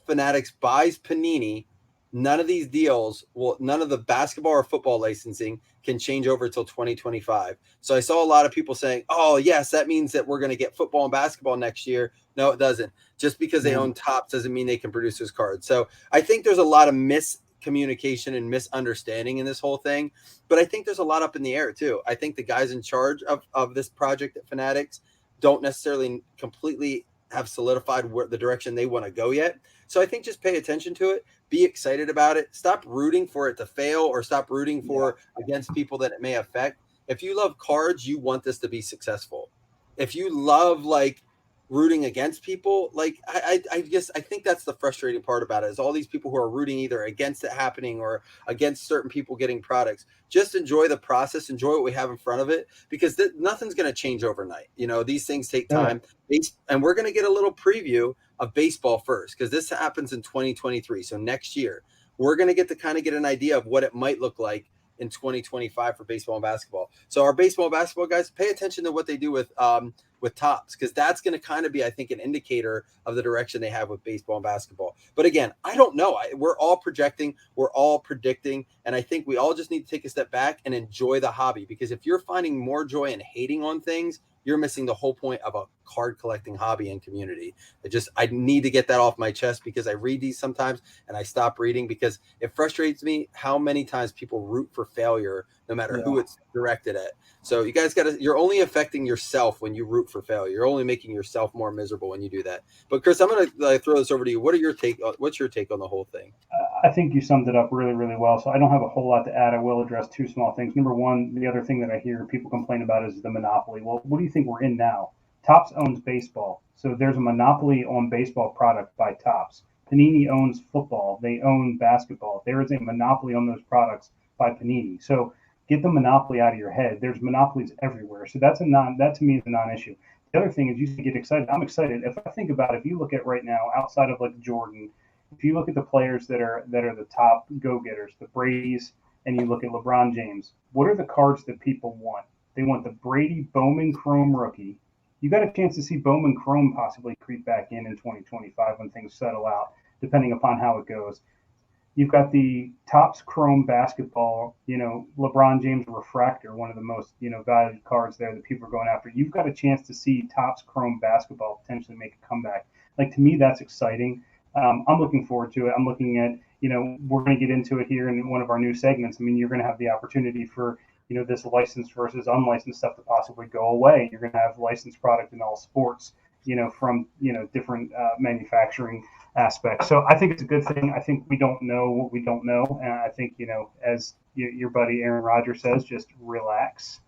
Fanatics buys Panini, none of these deals none of the basketball or football licensing can change over till 2025. So I saw a lot of people saying, oh yes, that means that we're going to get football and basketball next year. No, it doesn't. Just because they own Topps doesn't mean they can produce those cards. So I think there's a lot of miscommunication and misunderstanding in this whole thing, but I think there's a lot up in the air too. I think the guys in charge of this project at Fanatics don't necessarily completely have solidified the direction they want to go yet. So I think just pay attention to it, be excited about it, stop rooting for it to fail or stop rooting for against people that it may affect. If you love cards, you want this to be successful. If you love like rooting against people, like I guess I think that's the frustrating part about it is all these people who are rooting either against it happening or against certain people getting products. Just enjoy the process, enjoy what we have in front of it, because nothing's going to change overnight. You know, these things take time. And we're going to get a little preview of baseball first, because this happens in 2023. So next year, we're going to get an idea of what it might look like in 2025 for baseball and basketball. So our baseball and basketball guys, pay attention to what they do with Topps, because that's going to kind of be, I think, an indicator of the direction they have with baseball and basketball. But again, I don't know. We're all projecting, we're all predicting, and I think we all just need to take a step back and enjoy the hobby, because if you're finding more joy in hating on things, you're missing the whole point of a card collecting hobby and community. I need to get that off my chest, because I read these sometimes and I stop reading because it frustrates me how many times people root for failure, no matter who it's directed at. So you guys you're only affecting yourself when you root for failure. You're only making yourself more miserable when you do that. But Chris, I'm going to throw this over to you. What's your take on the whole thing? I think you summed it up really, really well. So I don't have a whole lot to add. I will address two small things. Number one, the other thing that I hear people complain about is the monopoly. Well, what do you think we're in now? Topps owns baseball. So there's a monopoly on baseball product by Topps. Panini owns football. They own basketball. There is a monopoly on those products by Panini. So get the monopoly out of your head. There's monopolies everywhere. So that to me is a non-issue. The other thing is you should get excited. I'm excited. If you look at right now, outside of like Jordan, if you look at the players that are the top go-getters, the Brady's, and you look at LeBron James, what are the cards that people want? They want the Brady Bowman Chrome rookie. You got a chance to see Bowman Chrome possibly creep back in 2025 when things settle out, depending upon how it goes. You've got the Topps Chrome basketball, LeBron James refractor, one of the most, valued cards there that people are going after. You've got a chance to see Topps Chrome basketball potentially make a comeback. Like, to me, that's exciting. I'm looking forward to it. I'm looking at, we're going to get into it here in one of our new segments. I mean, you're going to have the opportunity for, this licensed versus unlicensed stuff to possibly go away. You're going to have licensed product in all sports, from, different manufacturing aspects. So I think it's a good thing. I think we don't know what we don't know. And I think, as your buddy Aaron Rodgers says, just relax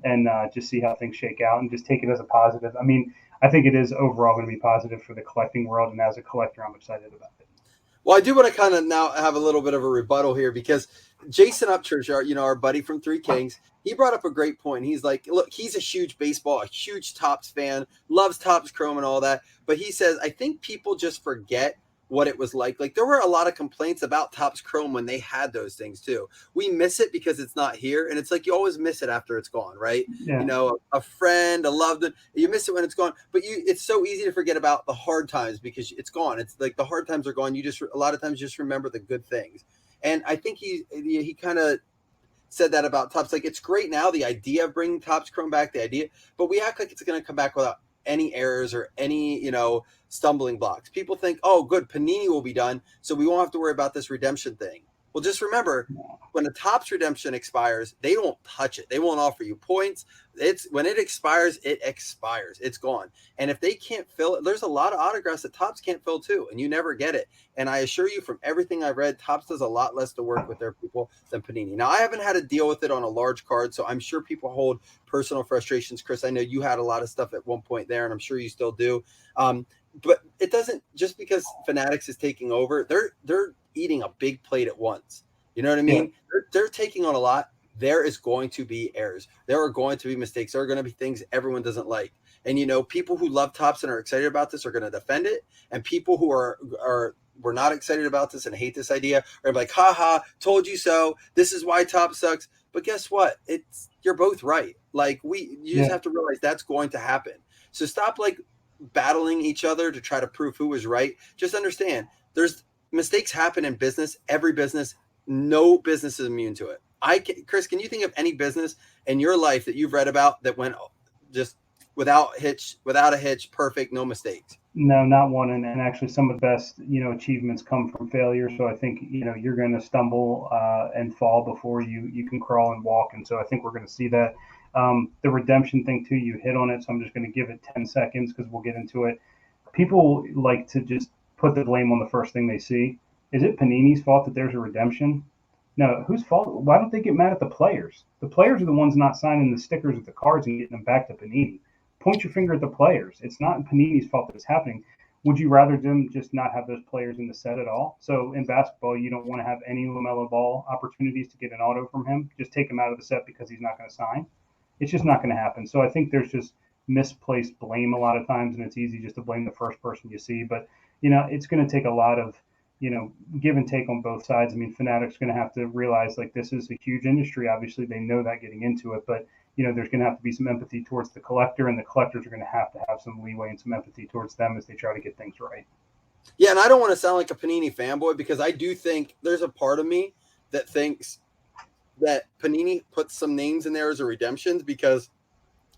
and just see how things shake out and just take it as a positive. I mean, I think it is overall going to be positive for the collecting world. And as a collector, I'm excited about it. Well, I do want to kind of now have a little bit of a rebuttal here, because Jason Upchurch, our buddy from Three Kings, he brought up a great point. He's like, look, he's a huge Topps fan, loves Topps Chrome and all that. But he says, I think people just forget what it was like. Like, there were a lot of complaints about Topps Chrome when they had those things too. We miss it because it's not here. And it's like, you always miss it after it's gone, right? Yeah. A friend, a loved one, you miss it when it's gone, but it's so easy to forget about the hard times because it's gone. It's like the hard times are gone. You just, a lot of times just remember the good things. And I think he kind of said that about Topps. Like, it's great now, the idea of bringing Topps Chrome back, but we act like it's going to come back without any errors or any, stumbling blocks. People think, oh, good, Panini will be done, so we won't have to worry about this redemption thing. Well, just remember, when a Topps redemption expires, they don't touch it. They won't offer you points. When it expires, it's gone. And if they can't fill it, there's a lot of autographs that Topps can't fill too, and you never get it. And I assure you, from everything I've read, Topps does a lot less to work with their people than Panini. Now, I haven't had to deal with it on a large card, so I'm sure people hold personal frustrations. Chris, I know you had a lot of stuff at one point there, and I'm sure you still do. But it doesn't, just because Fanatics is taking over, they're eating a big plate at once. You know what I mean? Yeah. They're taking on a lot. There is going to be errors. There are going to be mistakes. There are going to be things everyone doesn't like. And, people who love Topps and are excited about this are going to defend it. And people who were not excited about this and hate this idea are like, haha, told you so. This is why Topps sucks. But guess what? You're both right. Like, you just have to realize that's going to happen. So stop battling each other to try to prove who was right. Just understand, there's mistakes happen in business. Every business, no business is immune to it. Chris, can you think of any business in your life that you've read about that went just without a hitch, perfect, no mistakes? No, not one. And actually, some of the best, achievements come from failure. So I think, you're going to stumble and fall before you can crawl and walk. And so I think we're going to see that. The redemption thing too, you hit on it. So I'm just going to give it 10 seconds because we'll get into it. people like to just put the blame on the first thing they see. Is it Panini's fault that there's a redemption? No, whose fault? Why don't they get mad at the players? The players are the ones not signing the stickers with the cards and getting them back to Panini. Point your finger at the players. It's not Panini's fault that it's happening. Would you rather them just not have those players in the set at all? So in basketball, you don't want to have any LaMelo Ball opportunities to get an auto from him. Just take him out of the set because he's not going to sign. It's just not going to happen. So I think there's just misplaced blame a lot of times, and it's easy just to blame the first person you see. But, it's going to take a lot of, give and take on both sides. I mean, Fanatics going to have to realize like this is a huge industry. Obviously, they know that getting into it, but there's going to have to be some empathy towards the collector, and the collectors are going to have some leeway and some empathy towards them as they try to get things right. Yeah, and I don't want to sound like a Panini fanboy because I do think there's a part of me that thinks that Panini puts some names in there as a redemptions because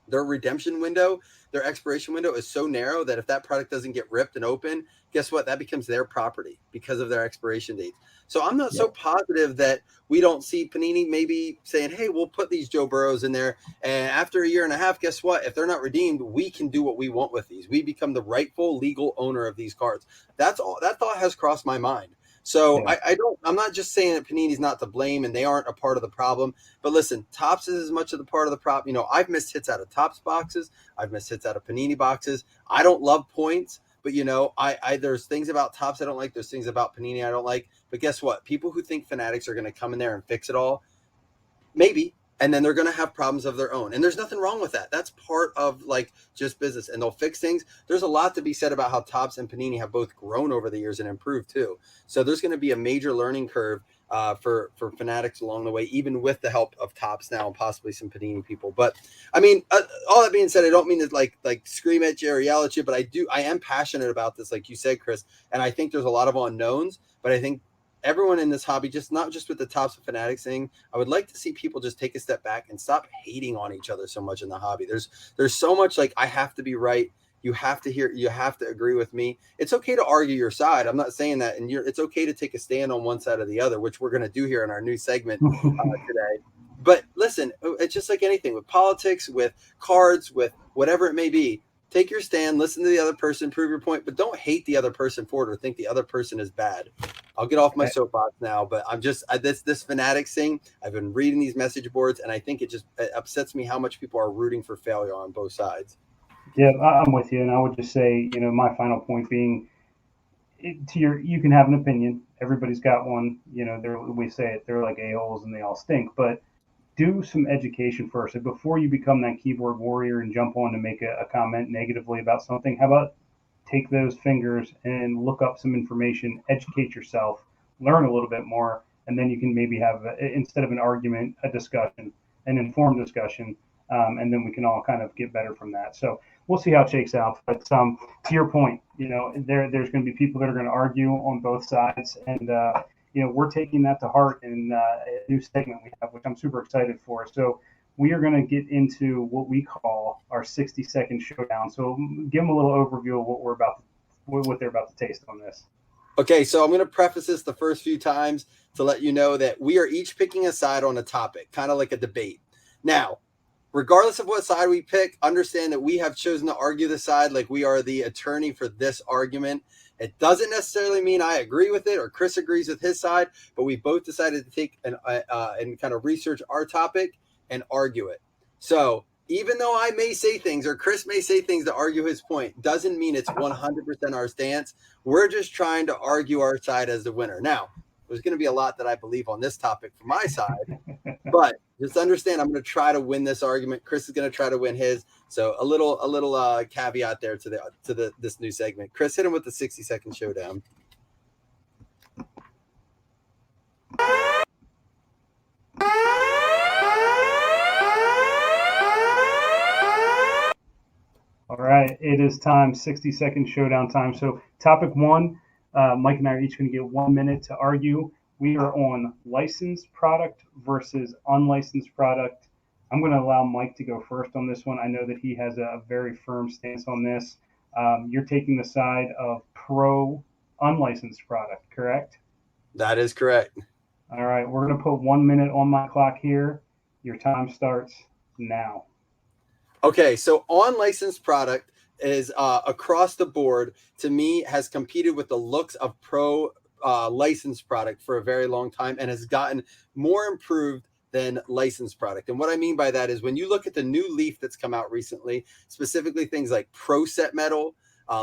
their redemption window, their expiration window is so narrow that if that product doesn't get ripped and open, guess what? That becomes their property because of their expiration dates. So I'm not so positive that we don't see Panini maybe saying, hey, we'll put these Joe Burrows in there. And after a year and a half, guess what? If they're not redeemed, we can do what we want with these. We become the rightful legal owner of these cards. That's all. That thought has crossed my mind. So I'm not just saying that Panini's not to blame and they aren't a part of the problem, but listen, Topps is as much of the part of the problem. I've missed hits out of Topps boxes. I've missed hits out of Panini boxes. I don't love points, but there's things about Topps I don't like. There's things about Panini I don't like, but guess what? People who think Fanatics are going to come in there and fix it all, maybe. And then they're going to have problems of their own. And there's nothing wrong with that. That's part of just business, and they'll fix things. There's a lot to be said about how Topps and Panini have both grown over the years and improved too. So there's going to be a major learning curve for Fanatics along the way, even with the help of Topps now and possibly some Panini people. But I mean, all that being said, I don't mean to like scream at you or yell at you, but I am passionate about this, like you said, Chris. And I think there's a lot of unknowns, but I think everyone in this hobby, not just with the Topps and Fanatics thing, I would like to see people just take a step back and stop hating on each other so much in the hobby. There's so much I have to be right. You have to agree with me. It's okay to argue your side. I'm not saying that. And it's okay to take a stand on one side or the other, which we're going to do here in our new segment today. But listen, it's just like anything with politics, with cards, with whatever it may be. Take your stand, listen to the other person, prove your point, but don't hate the other person for it or think the other person is bad. I'll get off my soapbox now, but I'm just this Fanatics thing. I've been reading these message boards, and I think it upsets me how much people are rooting for failure on both sides. Yeah, I'm with you, and I would just say, my final point being, you can have an opinion. Everybody's got one. We say it, they're like a-holes and they all stink, but do some education first. And before you become that keyboard warrior and jump on to make a comment negatively about something, how about take those fingers and look up some information, educate yourself, learn a little bit more, and then you can maybe have, instead of an argument, a discussion, an informed discussion, and then we can all kind of get better from that. So we'll see how it shakes out. But to your point, there's going to be people that are going to argue on both sides, and we're taking that to heart in a new segment we have, which I'm super excited for. So we are going to get into what we call our 60-second showdown. So give them a little overview of what they're about to taste on this. Okay, so I'm going to preface this the first few times to let you know that we are each picking a side on a topic, kind of like a debate. Now, regardless of what side we pick, understand that we have chosen to argue the side like we are the attorney for this argument. It doesn't necessarily mean I agree with it or Chris agrees with his side, but we both decided to take and kind of research our topic and argue it. So even though I may say things or Chris may say things to argue his point, doesn't mean it's 100% our stance. We're just trying to argue our side as the winner. Now, there's going to be a lot that I believe on this topic from my side, but just understand I'm going to try to win this argument. Chris is going to try to win his. So a little caveat there to this new segment. Chris, hit him with the 60-second showdown. All right, it is time, 60-second showdown time. So topic one, Mike and I are each going to get 1 minute to argue. We are on licensed product versus unlicensed product. I'm going to allow Mike to go first on this one. I know that he has a very firm stance on this. You're taking the side of pro unlicensed product, correct? That is correct. All right, we're going to put 1 minute on my clock here. Your time starts now. Okay, so on licensed product, is across the board, to me, has competed with the looks of pro licensed product for a very long time and has gotten more improved than licensed product. And what I mean by that is when you look at the new Leaf that's come out recently, specifically things like Pro Set Metal,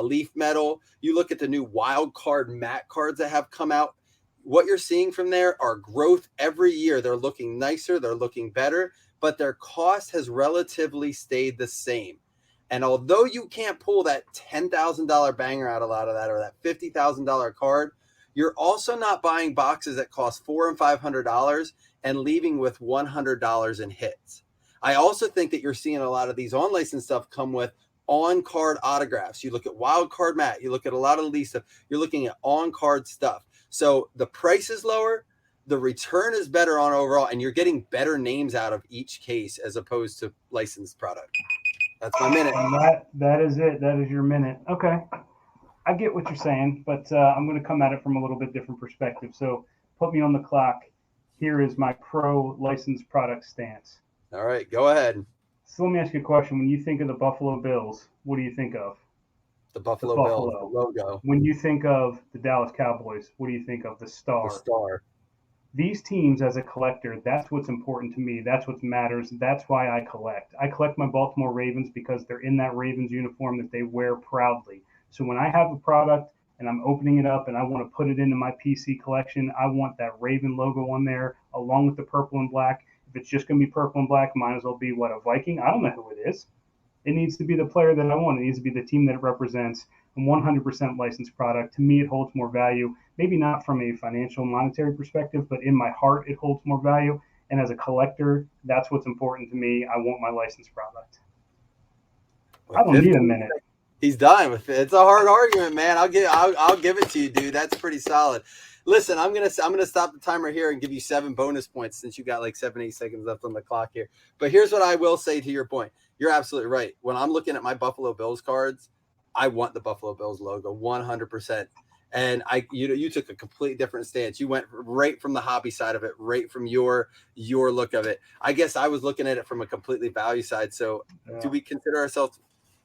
Leaf Metal, you look at the new Wild Card matte cards that have come out, what you're seeing from there are growth every year. They're looking nicer, they're looking better, but their cost has relatively stayed the same. And although you can't pull that $10,000 banger out of that or that $50,000 card, you're also not buying boxes that cost $400 and $500 and leaving with $100 in hits. I also think that you're seeing a lot of these on-license stuff come with on-card autographs. You look at Wild Card Matt, you look at a lot of the Leaf stuff, you're looking at on-card stuff. So the price is lower, the return is better on overall, and you're getting better names out of each case as opposed to licensed product. That's my minute. That is it. That is your minute. Okay. I get what you're saying, but I'm going to come at it from a little bit different perspective. So put me on the clock. Here is my pro licensed product stance. All right, go ahead. So let me ask you a question. When you think of the Buffalo Bills, what do you think of? The Buffalo Bills logo. When you think of the Dallas Cowboys, what do you think of? The star. The star. These teams, as a collector, that's what's important to me. That's what matters. That's why I collect. I collect my Baltimore Ravens because they're in that Ravens uniform that they wear proudly. So when I have a product and I'm opening it up and I want to put it into my PC collection, I want that Raven logo on there along with the purple and black. If it's just going to be purple and black, might as well be a Viking. I don't know who it is. It needs to be the player that I want. It needs to be the team that it represents. A 100% licensed product. To me, it holds more value. Maybe not from a financial, monetary perspective, but in my heart, it holds more value. And as a collector, that's what's important to me. I want my licensed product. I don't need a minute. He's done with it. It's a hard argument, man. I'll give it to you, dude. That's pretty solid. Listen, I'm gonna stop the timer here and give you 7 bonus points since you got like 7-8 seconds left on the clock here. But here's what I will say to your point. You're absolutely right. When I'm looking at my Buffalo Bills cards, I want the Buffalo Bills logo 100%. And you took a completely different stance. You went right from the hobby side of it, right from your look of it. I guess I was looking at it from a completely value side. So do we consider ourselves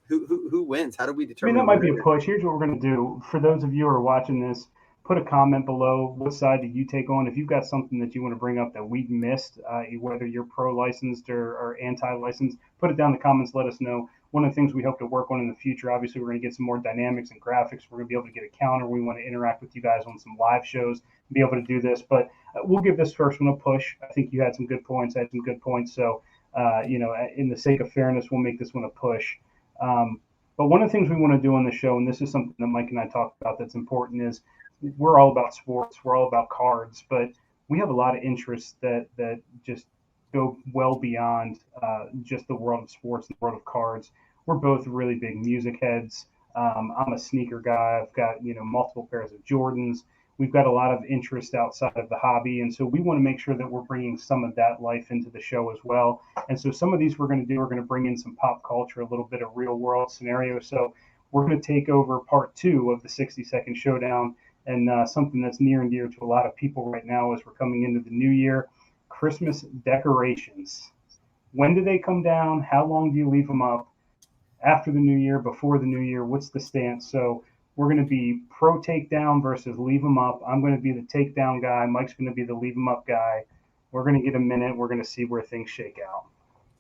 who wins? How do we determine? That might be a push. Here's what we're going to do. For those of you who are watching this, put a comment below. What side do you take on? If you've got something that you want to bring up that we missed, whether you're pro-licensed or anti-licensed, put it down in the comments. Let us know. One of the things we hope to work on in the future, obviously, we're going to get some more dynamics and graphics. We're going to be able to get a counter. We want to interact with you guys on some live shows and be able to do this. But we'll give this first one a push. I think you had some good points. I had some good points. So, in the sake of fairness, we'll make this one a push. But one of the things we want to do on the show, and this is something that Mike and I talked about that's important, is we're all about sports. We're all about cards. But we have a lot of interests that just go well beyond just the world of sports and the world of cards. We're both really big music heads. I'm a sneaker guy. I've got multiple pairs of Jordans. We've got a lot of interest outside of the hobby, and so we want to make sure that we're bringing some of that life into the show as well. And so some of these we're going to bring in some pop culture, a little bit of real world scenarios. So we're going to take over part 2 of the 60-second showdown, and something that's near and dear to a lot of people right now as we're coming into the new year. Christmas decorations. When do they come down? How long do you leave them up? After the new year, before the new year, what's the stance? So we're going to be pro takedown versus leave them up. I'm going to be the takedown guy. Mike's going to be the leave them up guy. We're going to get a minute. We're going to see where things shake out.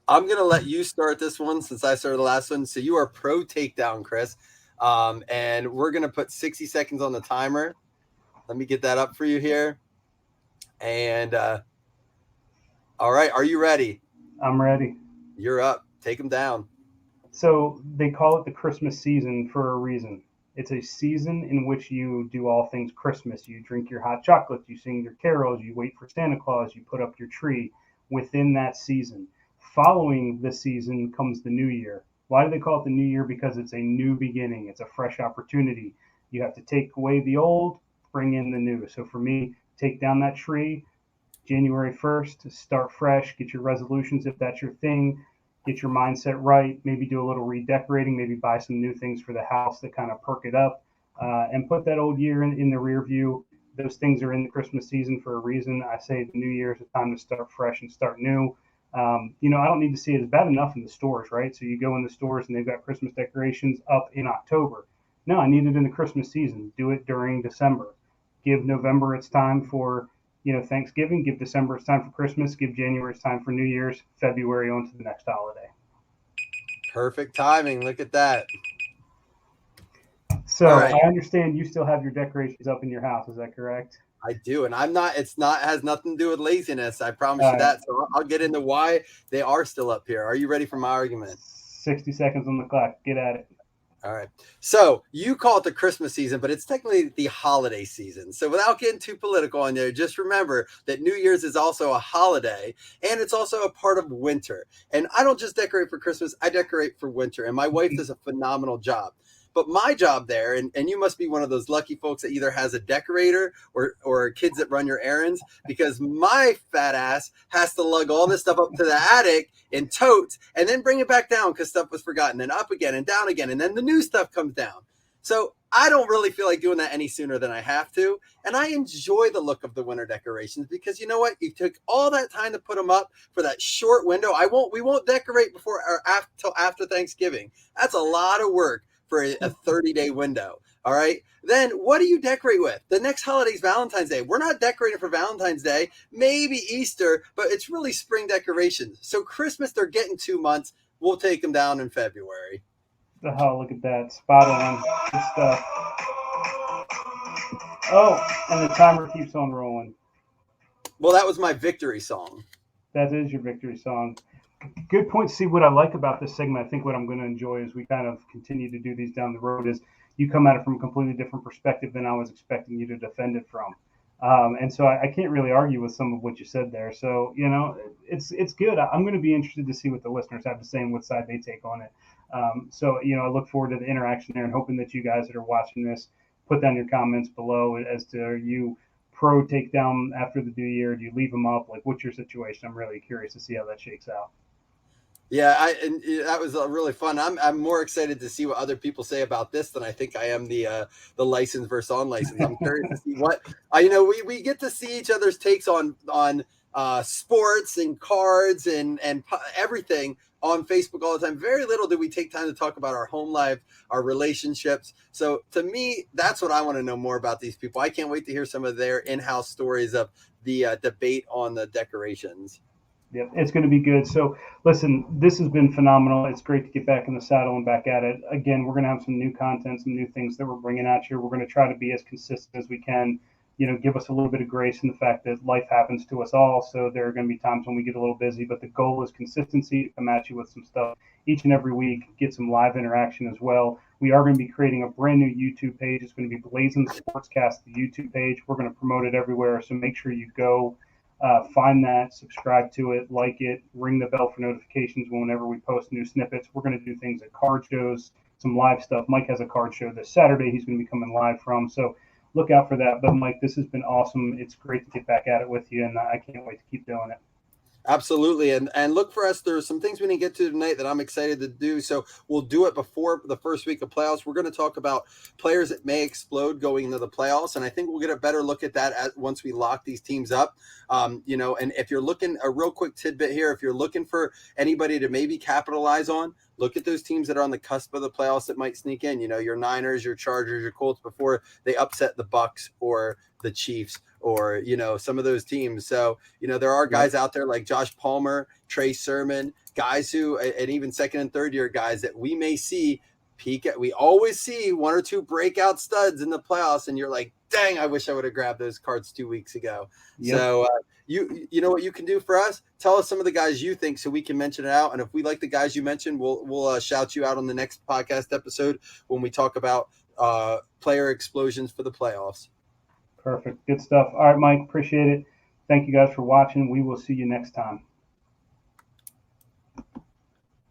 I'm going to let you start this one since I started the last one. So you are pro takedown, Chris. And we're going to put 60 seconds on the timer. Let me get that up for you here. And all right, are you ready? I'm ready. You're up. Take them down. So they call it the Christmas season for a reason. It's a season in which you do all things Christmas. You drink your hot chocolate, you sing your carols, you wait for Santa Claus, you put up your tree within that season. Following the season comes the new year. Why do they call it the new year? Because it's a new beginning. It's a fresh opportunity. You have to take away the old, bring in the new. So for me, take down that tree, January 1st, start fresh, get your resolutions if that's your thing. Get your mindset right, maybe do a little redecorating, maybe buy some new things for the house that kind of perk it up, and put that old year in the rear view. Those things are in the Christmas season for a reason. I say the new year is a time to start fresh and start new. I don't need to see it. It's bad enough in the stores, right? So you go in the stores and they've got Christmas decorations up in October. No, I need it in the Christmas season. Do it during December. Give November its time for Thanksgiving. Give December its time for Christmas. Give January its time for New Year's. February on to the next holiday. Perfect timing. Look at that. So right. I understand you still have your decorations up in your house. Is that correct? I do, and has nothing to do with laziness. I promise you that. So I'll get into why they are still up here. Are you ready for my argument? 60 seconds on the clock. Get at it. All right. So you call it the Christmas season, but it's technically the holiday season. So without getting too political on there, just remember that New Year's is also a holiday, and it's also a part of winter. And I don't just decorate for Christmas, I decorate for winter. And my wife does a phenomenal job. But my job there, and you must be one of those lucky folks that either has a decorator or kids that run your errands, because my fat ass has to lug all this stuff up to the attic in totes and then bring it back down because stuff was forgotten, and up again and down again, and then the new stuff comes down. So I don't really feel like doing that any sooner than I have to. And I enjoy the look of the winter decorations because you know what? You took all that time to put them up for that short window. We won't decorate before or till after Thanksgiving. That's a lot of work for a 30-day window. All right. Then what do you decorate with? The next holiday is Valentine's Day. We're not decorating for Valentine's Day, maybe Easter, but it's really spring decorations. So Christmas, they're getting 2 months. We'll take them down in February. Oh, look at that. Spot on. Good stuff. Oh, and the timer keeps on rolling. Well, that was my victory song. That is your victory song. Good point. See, what I like about this segment, I think what I'm going to enjoy as we kind of continue to do these down the road is you come at it from a completely different perspective than I was expecting you to defend it from. And so I can't really argue with some of what you said there. So, it's good. I'm going to be interested to see what the listeners have to say and what side they take on it. I look forward to the interaction there and hoping that you guys that are watching this put down your comments below as to are you pro takedown after the new year? Do you leave them up? Like, what's your situation? I'm really curious to see how that shakes out. Yeah, that was really fun. I'm more excited to see what other people say about this than I think I am the license versus unlicensed. I'm curious to see what we get to see each other's takes on sports and cards and everything on Facebook all the time. Very little do we take time to talk about our home life, our relationships. So to me, that's what I want to know more about these people. I can't wait to hear some of their in-house stories of the debate on the decorations. Yep, it's going to be good. So, listen, this has been phenomenal. It's great to get back in the saddle and back at it. Again, we're going to have some new content, some new things that we're bringing at you. We're going to try to be as consistent as we can. Give us a little bit of grace in the fact that life happens to us all. So there are going to be times when we get a little busy, but the goal is consistency, to come at you with some stuff each and every week, get some live interaction as well. We are going to be creating a brand new YouTube page. It's going to be Blazzzin Sportscast, the YouTube page. We're going to promote it everywhere. So make sure you go. Find that, subscribe to it, like it, ring the bell for notifications whenever we post new snippets. We're going to do things at card shows, some live stuff. Mike has a card show this Saturday he's going to be coming live from, so look out for that. But Mike, this has been awesome. It's great to get back at it with you, and I can't wait to keep doing it. Absolutely. And look for us. There's some things we didn't get to tonight that I'm excited to do. So we'll do it before the first week of playoffs. We're going to talk about players that may explode going into the playoffs. And I think we'll get a better look at that once we lock these teams up. And if you're looking, a real quick tidbit here, if you're looking for anybody to maybe capitalize on, look at those teams that are on the cusp of the playoffs that might sneak in, your Niners, your Chargers, your Colts before they upset the Bucks or the Chiefs or, some of those teams. So, there are guys out there like Josh Palmer, Trey Sermon, guys who, and even second and third year guys that we may see peak at. We always see one or two breakout studs in the playoffs. And you're like, dang, I wish I would have grabbed those cards 2 weeks ago. Yep. So you know what you can do for us? Tell us some of the guys you think so we can mention it out. And if we like the guys you mentioned, we'll shout you out on the next podcast episode when we talk about player explosions for the playoffs. Perfect. Good stuff. All right, Mike, appreciate it. Thank you guys for watching. We will see you next time.